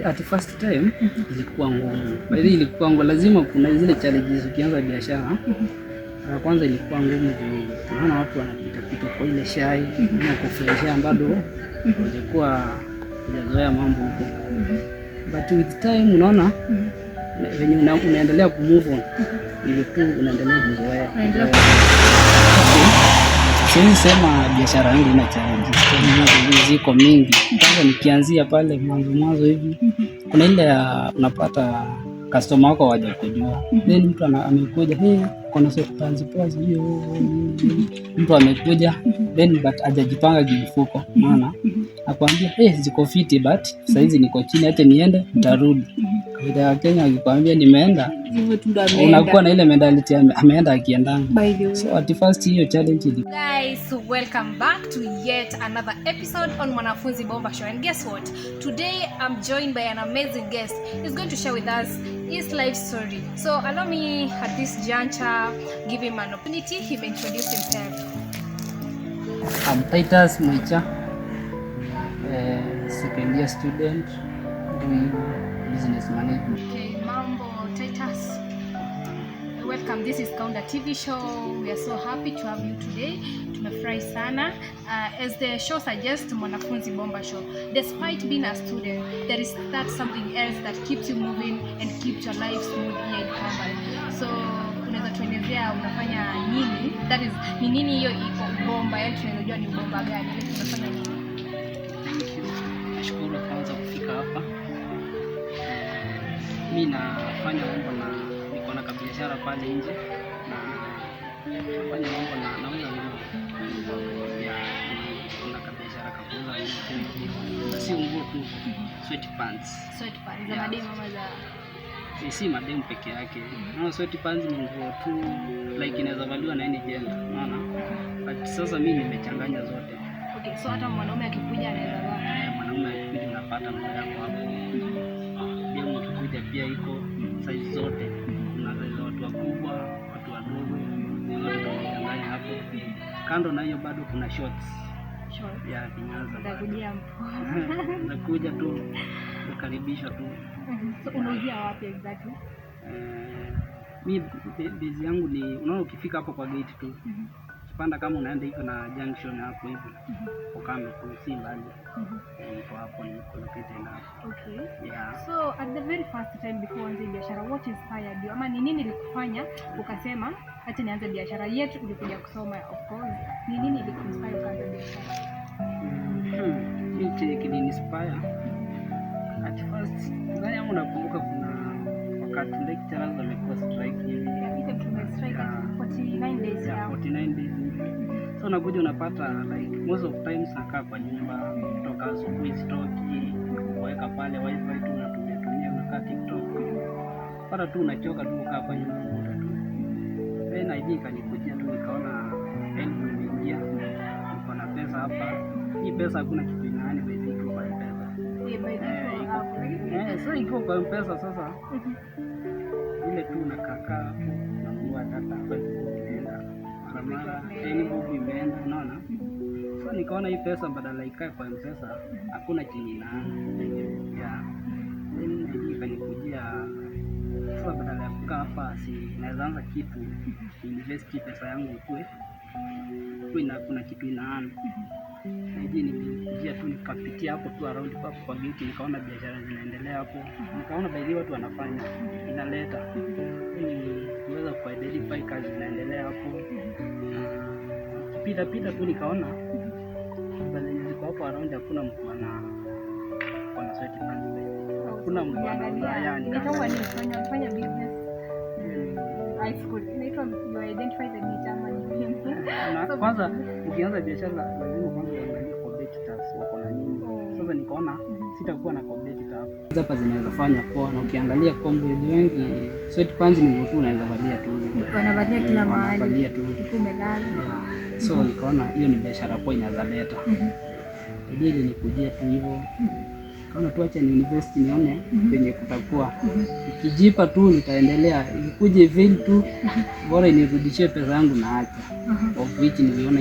At first time ilikuwa ngumu. Bali ilikuwa ngumu, lazima kuna zile challenges ukianza biashara. Kwanza ilikuwa ngumu juu unaona watu wanapita pita kwa ile shai na kufresha bado ilikuwa hujazoea mambo huko. But with time unaona venye unaendelea ku move on ile tu unaendelea kuzoea. Siwezi sema biashara yangu ina challenges ziko mingi. Kwanza nikianzia pale mwanzo hivi kuna ile unapata customer wako waje kujua. Then mtu amekuja, kuna sort panzi hiyo. Mtu amekuja then but hajajipanga kimfuko. Maana akwambia ziko fiti but sasa hizi niko chini, acha niende nitarudi. Kawaida ya Kenya akikwambia nimeenda, unakuwa na ile mentality ameenda akiendanga. So at first hiyo challenge. Guys, welcome back to yet another episode on Mwanafunzi Bomba Show. And guess what? Today I'm joined by an amazing guest. He's going to share with us his life story. So allow me at this juncture give him an opportunity. He may introduce himself. I'm Titus Mwicha, second year student doing business management. Okay, mambo Titus. Welcome. This is Kaunda TV show. We are so happy to have you today. Tumefurahi sana. As the show suggests, Mwanafunzi Bomba Show. Despite being a student, there is something else that keeps you moving and keeps your life smooth here in Kampala. So unaweza tuelezea unafanya nini? That is, ni nini hiyo iko bomba? Yaani tunajua ni bomba gani? Unafanya nini? Thank you. Nashukuru kwanza kufika hapa. Mimi nafanya mambo na niko na biashara pale nje na nafanya mambo na nauza nguo ya kuna biashara kakuuza nguo, si nguo tu, sweatpants za mademu ama za si mademu peke yake. No, sweatpants ni nguo tu like inaweza valiwa na any gender, unaona. But sasa mimi nimechanganya zote. Okay, so hata mwanaume akikuja anaweza vaa. Mwanaume akikuja unapata nguo yako hapo. Demu akikuja pia iko size zote. Kuna size watu wakubwa, watu wadogo, zote tunachanganya hapo. Kando na hiyo bado kuna shorts ya kinyaza. Nakujia mpo. Nakuja tu kukaribisha tu. So unauzia wapi exactly? Mimi base yangu ni unaona ukifika hapo kwa gate tu. Panda kama unaenda hivi na junction hapo hivi. Ukando tu si mbali. Niko hapo niko located hapo. Okay. Yeah. So at the very first time before uanze biashara, what inspired you? Ama ni nini ilikufanya ukasema acha nianze biashara? Yetu ulikuja kusoma of course. Ni nini ilikuinspire kuanza biashara? Mimi kiliinspire. At first, ndani yangu nakumbuka kuna wakati lecturers wamekuwa strike hivi. Ile strike 49 days. Yeah, 49 days. So nakuja unapata like most of times nakaa kwa nyumba, kutoka asubuhi stoki, kuweka pale wifi tu unatumia unakaa TikTok. Pata tu unachoka tu kukaa kwa nyumba muda tu. Then ideaikanikujia tu nikaona elimu imeingia. Niko na pesa hapa. Hii pesa hakuna kitu inaani basi iko kwa pesa. So iko kwa pesa sasa. Ile tu unakaa hapo unanunua data kwa inaenda. Mara bob imeenda unaona. So nikaona hii pesa badala ikae kwa pesa hakuna chenye inaani. Yeah. Then ikanikujia sasa badala ya kukaa hapa si naweza anza kitu invest pesa yangu kuna kitu inaana. Nilijia tu nikapitia hapo tu around kwa gate nikaona biashara zinaendelea hapo. Nikaona baadhi watu wanafanya inaleta. Niweza ku identify kazi zinaendelea hapo. Pita tu nikaona baadhi ziko hapo around hakuna mtu kuna sweatpants. Kuna mtu yani nikawa nifanya business. High school inaitwa you identify the need ama ni. Na kwanza ukianza biashara lazima kwanza uangalie competitors wako na nini. Sasa sasa nikaona sitakuwa na competitor hapo. Hapa zinaweza fanya poa, na ukiangalia comrade wengi sweatpants ni mtu unaweza valia tu. Wanavalia kila mahali. Wanavalia tu. Umelala. So nikaona hiyo ni biashara poa inaweza leta. Ili nikujie tu hivyo. Kaona tuache ni invest nione penye kutakuwa. Ikijipa tu nitaendelea. Ikuje vile tu bora inirudishie pesa yangu na acha. Of which niliona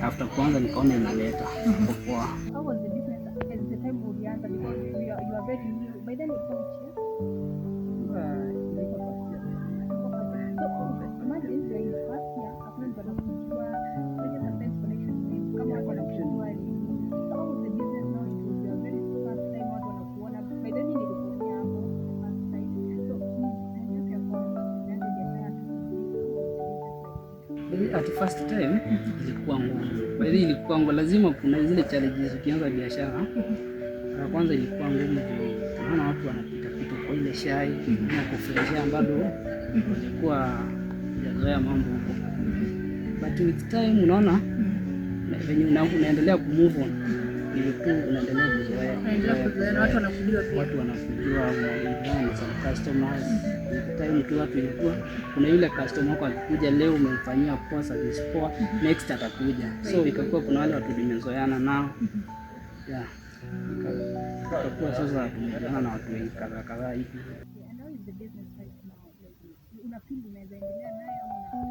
after kwanza nikaona inaleta. Poa. How was the business at the time ulianza, because you are very new by then? You come here. So imagine when you first year hakuna mtu anakujua, so sometimes connection kama watu wanakujua. How was the business now? It was your very first time watu wanakuona. By then nilikuona hapo first time. So ndio kwa kwanza ndio biashara. At first time ilikuwa ngumu. Bali ilikuwa ngumu, lazima kuna zile challenges ukianza biashara. Na kwanza ilikuwa ngumu juu tunaona watu wanapita kwa ile shai na kufurahia bado ilikuwa hajazoea mambo huko. But with time unaona venye unaendelea kumove on, ile tu unaendelea kuzoea. Watu wanakujua pia. Watu wanakujua, unaongea na some customers. With time tu watu ilikuwa kuna ile customer wako akikuja leo umemfanyia poa service poa, next atakuja. So ikakuwa kuna wale watu tumezoeana nao. Yeah. Ikakuwa sasa tumezoeana na watu wengi kadhaa hivi. And how is the business right now? Like, una feel unaweza endelea nayo ama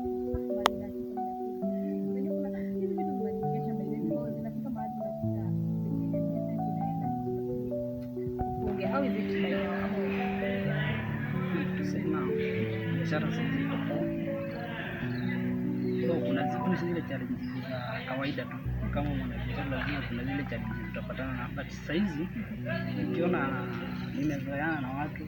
unafanya kitu kingine? Kuna hizi vitu zinanichekesha mbele because zinafika mahali unakuta pengine business inaenda kufunga. How is it right now? Sema biashara sasa iko poa. So kuna zile challenges za kawaida tu. Kama mwanabiashara lazima kuna zile challenges utapatana na, but sasa hizi nikiona nimezoeana na watu,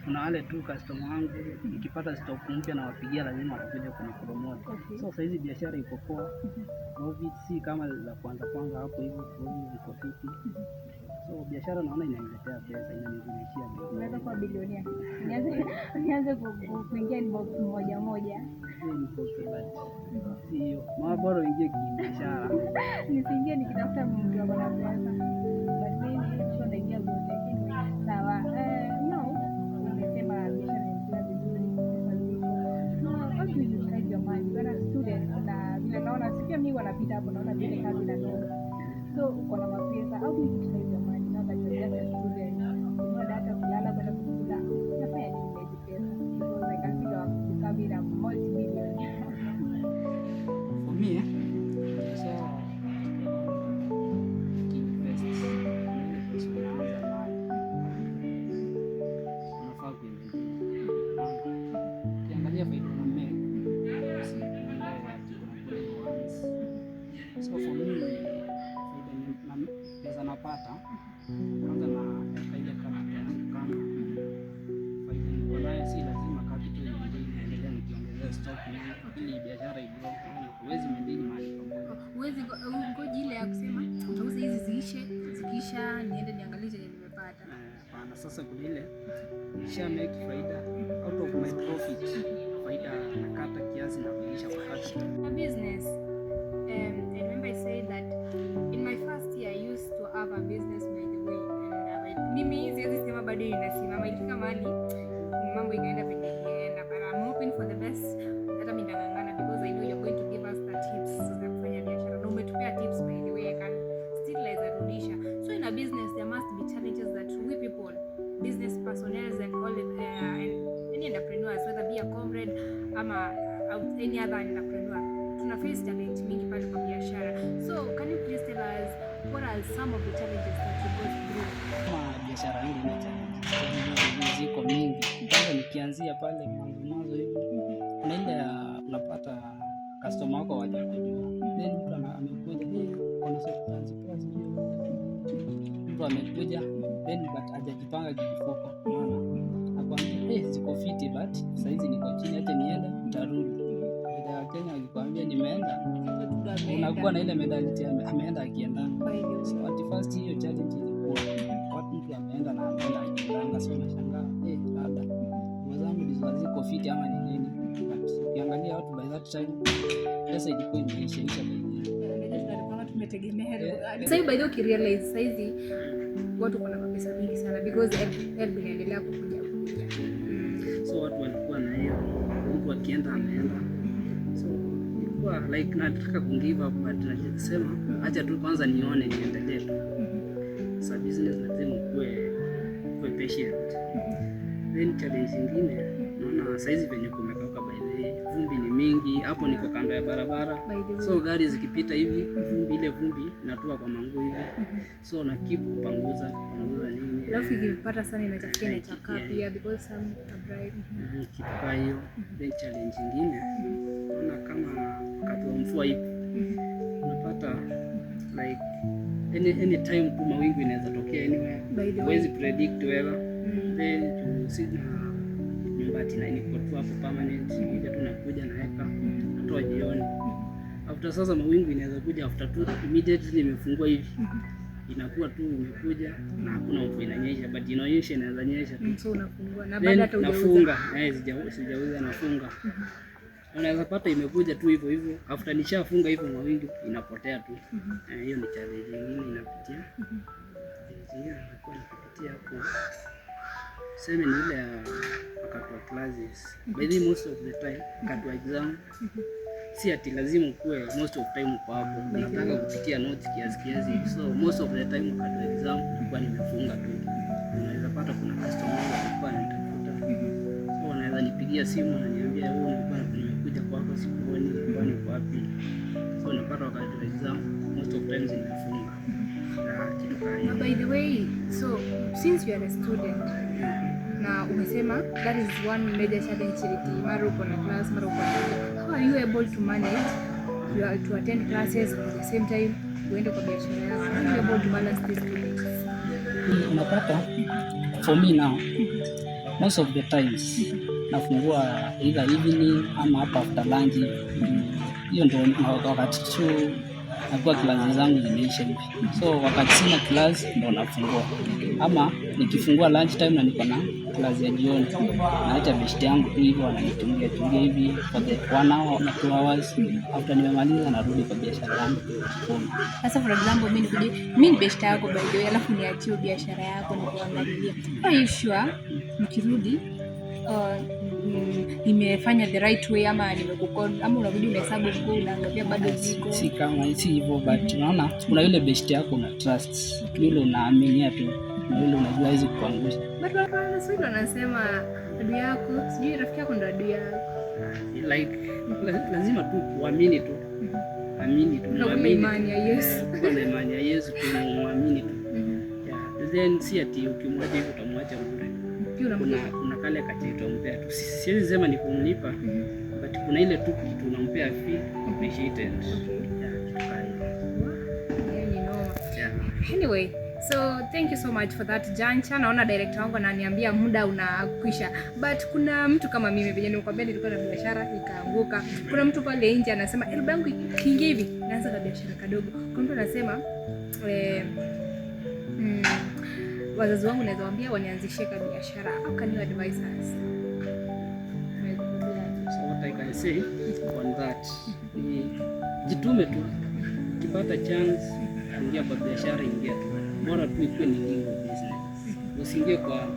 kuna wale tu customer wangu nikipata stock mpya na wapigia lazima watakuja kunipromote. So sasa hizi biashara iko poa. Profit si kama za kwanza hapo hivyo, profit ziko fiti. So biashara naona inaniletea pesa, inanirudishia pesa. Unaweza kuwa bilionea. Nianze kuingia inbox moja. Ni possible. Sio. Mara bora uingie kibiashara. Nisiingie nikitafuta mtu wa bwana pesa. But mimi sio naingia zote. Sawa. No. Nimesema biashara ni vizuri, pesa ziko. How do you try your money? When a student na vile naona sikia mimi wanapita hapo naona vile kazi na ndogo. So uko na mapesa. How do you utilize your money now that you're just a student? You know that kulala kwenda kukula. Unafanya nini na hizo pesa? Because I can see you are becoming a multi-millionaire. For me, so invest. Unafaa kuinvest. Ukiangalia faida una make, so for me pesa napata kwanza na ile capital yangu, kama faida niko nayo si lazima capital inaendelea nikiongezea stock ili biashara igrow. Huwezi mendini mahali pamoja. Huwezi ngoji ile ya kusema utauza hizi zikiisha niende niangalie chenye nimepata. Hapana, sasa kuna ile nisha make faida out of my profit, faida nakata kiasi na kuisha kwa capital. A business. I remember I said that in my first year I used to have a business by the way, and mimi siwezi sema bado inasimama, ilifika mahali mambo ikaenda penye ilienda, but I'm hoping for the best. Hata mimi ndangangana because I know you're going to give us the tips za kufanya biashara. Na umetupea tips by the way, I can still rudisha. So in a business there must be challenges that we people, business personnel and all any entrepreneurs, whether be a comrade ama any other entrepreneur, tuna face challenge mingi pale kwa biashara. So can you please tell us what are some of the challenges that you go through? Kama biashara hii ina challenge ziko mingi. Kwanza nikianzia pale mwanzo hivi, kuna ile unapata customer wako hawajakujua, then mtu amekuja kuna sweatpants plus hiyo, mtu amekuja then but hajajipanga kifuko, maana akwambia ziko fiti but sasa hizi niko chini, acha niende nitarudi. Baada ya Kenya akikwambia nimeenda, unakuwa na ile mentality ameenda akienda. So at first hiyo challenge ilikuwa watu mtu ameenda na ameenda akienda, so unashangaa labda wazangu ndizo ziko fiti ama ni nini, but ukiangalia watu by that time pesa ilikuwa imeisha by then. umetegemea help. Sasa by the way ukirealize sasa hizi watu kuna pesa mingi sana because help inaendelea kukuja. So watu walikuwa na hiyo mtu akienda ameenda. So ilikuwa like nataka kungive up but najisema acha tu kwanza nione niendelee tu. So business lazima kuwe patient. Then challenge nyingine naona saizi venye kumekauka by the way, vumbi ni mingi hapo, niko kando ya barabara, so gari zikipita hivi vumbi, ile vumbi natua kwa manguo hivi, so na keep kupanguza nini, alafu ikipata sana inachafuka na chaka pia because some drive kipa hiyo. Then challenge nyingine naona kama wakati wa mvua hivi unapata like any time tu mawingu inaweza tokea anywhere, huwezi predict weather. Then sina nyumba tina niko tu hapo permanent, ile tunakuja naweka natoa jioni. After sasa mawingu inaweza kuja after tu immediately nimefungua hivi inakuwa tu imekuja na hakuna mvua inanyesha, but inaonyesha inaweza nyesha tu, so unafungua na baada hata unafunga sijauza nafunga. Unaweza pata imekuja tu hivyo hivyo, after nishafunga hivyo mawingu inapotea tu. Hiyo ni challenge nyingine inapitia. Napitia hapo sema ni ile wakati wa classes. By the most of the time wakati wa exam si ati lazima kuwe most of time uko hapo, unataka kupitia notes kiasi, so most of the time wakati wa exam nilikuwa nimefunga tu. Unaweza pata kuna customer alikuwa anatafuta, so anaweza nipigia simu na niambia wewe nilikuwa nimekuja kwako sikuoni, kwani uko wapi? So unapata wakati wa exam most of times nimefunga. By the way, so since you are a student na umesema that is one major challenge mara uko na class mara uko na, how are you able to manage to attend classes at the same time uende kwa biashara yako? How are you able to balance these two things? Unapata for me now most of the times nafungua either evening ama hapa after lunch. Hiyo ndio wakati tu nakuwa klasi zangu zimeisha hivi, so wakati sina class ndo nafungua, ama nikifungua lunch time na niko na class ya jioni naacha best yangu tu hivyo ananitungia hivi for the 1 hour na 2 hours. After nimemaliza narudi kwa biashara yangu. Sasa for example mimi ni best yako by the way, alafu niachie biashara yako nikuangalia, are you sure nikirudi nimefanya the right way ama nimekukod, ama unarudi unahesabu nguo unaangalia bado ziko si kama si hivyo, but unaona kuna ile best yako na trust yule unaaminia tu na yule unajua hizi kuangusha. But hapana, sio wanasema adui yako sijui rafiki yako ndo adui yako, like lazima tu kuamini tu, amini tu na imani ya Yesu, na imani ya Yesu tu, muamini tu. Yeah, then si ati ukimwacha hivi utamwacha bure. Kuna kale kati utampea tu, siwezi sema ni kumlipa, but kuna ile tu kitu unampea fee appreciated. Anyway, so thank you so much for that juncture. Naona director wangu ananiambia muda unakwisha, but kuna mtu kama mimi venye nilikwambia nilikuwa na biashara ikaanguka. Kuna mtu pale nje anasema elba yangu kiingia hivi naanza na biashara kadogo. Kuna mtu anasema wazazi wangu naweza waambia wanianzishie biashara. How can you advise us? So what I can say on that ni jitume tu, ukipata chance ingia kwa biashara, ingia tu, bora tu ikuwe ni legal business, usiingie kwa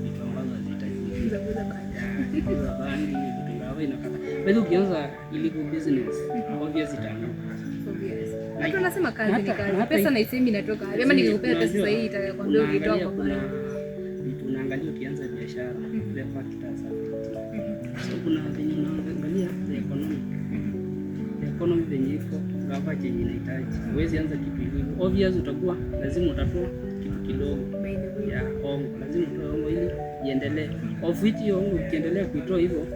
vitu ambazo hazitakiwi za bandi vitu ngawa inakata. Bali ukianza illegal business obviously itaanguka. Watu wanasema kazi ni kazi. Pesa na isemi inatoka. Kama nikikupea pesa sasa hii itakwambia ukitoa kwa bure. Vitu unaangalia ukianza biashara, the factors are. So kuna venye unaangalia the economy venye iko, gava chenye inahitaji. Huwezi anza kitu hivyo. Obvious utakuwa lazima utatoa kitu kidogo. Ya ongo, lazima utoe ongo ili iendelee. Of which hiyo ongo ukiendelea kuitoa hivyo,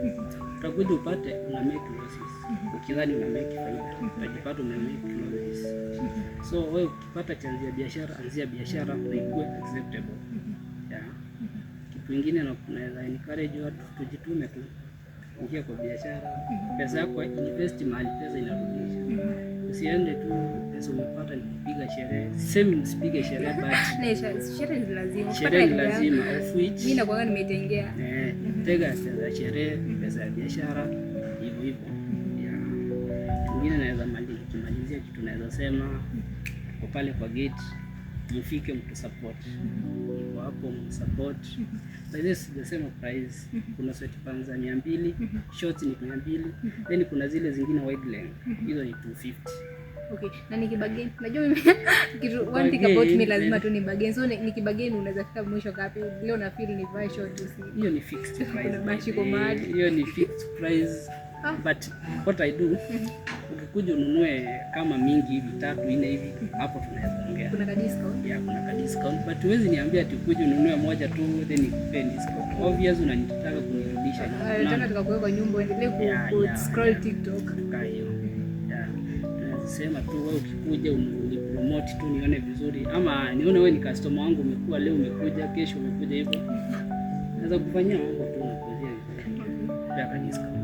utakuja upate una make losses. Ukidhani una make faida, utajipata una make losses. So wewe ukipata chance ya biashara, anzia biashara na ikuwe acceptable. Yeah. Kitu kingine na kunaweza encourage watu tujitume tu. Ingia kwa biashara. Pesa yako invest mahali pesa inarudisha. Usiende tu pesa umepata ni kupiga sherehe. Same usipige sherehe but sherehe ni lazima. Sherehe ni lazima, of which mimi nakuanga nimetengea. Tega pesa ya sherehe, pesa ya biashara hivyo hivyo. Yeah. Kingine naweza maliza tukimalizia kitu tunaweza sema kwa pale kwa gate mfike mtu support. Kwa hapo support. By this sijasema price. Kuna sweatpants za 200, shorts ni 200, then kuna zile zingine wide length. Hizo ni 250. Okay, na nikibagain. Najua mimi kitu one thing about me lazima tu ni bagain. So nikibagain unaweza fika mwisho ngapi? Leo na feel ni buy short tu. Hiyo ni fixed price. Kuna bashi kwa mahali. Hiyo ni fixed price. But what I do, ukikuja ununue kama mingi hivi 3 4 hivi, hapo tunaweza ongea. Kuna ka discount? Yeah, kuna ka discount. But huwezi niambia ati ukuje ununue moja tu then nikupe discount. Obvious unanitaka kunirudisha. Nataka tukakuweka kwa nyumba uendelee ku scroll TikTok. Hiyo. Yeah. Tunasema tu wewe ukikuja unipromote tu nione vizuri, ama nione wewe ni customer wangu, umekuwa leo umekuja, kesho umekuja hivyo. Naweza kufanyia mambo tu na kuzia vizuri. Ya ka discount.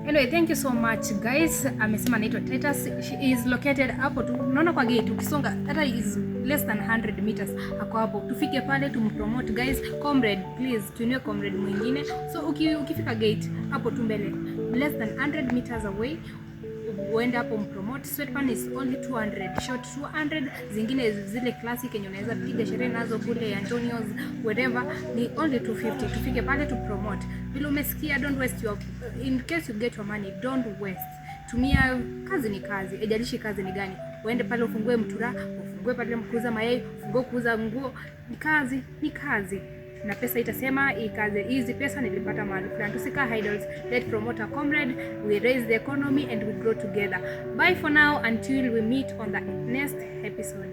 Anyway, thank you so much guys. Amesema anaitwa Titus. She is located hapo tu. Unaona kwa gate ukisonga hata is less than 100 meters hapo hapo. Tufike pale tumpromote guys. Comrade, please tuinue comrade mwingine. So ukifika gate hapo tu mbele, less than 100 meters away, uende hapo mpromote. Sweatpants is only 200, short 200, zingine zile classic yenye unaweza piga sherehe nazo kule Antonio's whatever ni only 250. Tufike pale tu promote. Bila umesikia, don't waste your, in case you get your money, don't waste. Tumia, kazi ni kazi, ejalishi kazi ni gani. Uende pale ufungue mtura, ufungue pale kuuza mayai, ufungue kuuza nguo, ni kazi, ni kazi. Na pesa itasema hii kazi, hizi pesa nilipata mahali fulani. Tusika idols, let's promote our comrade, we raise the economy and we grow together. Bye for now until we meet on the next episode.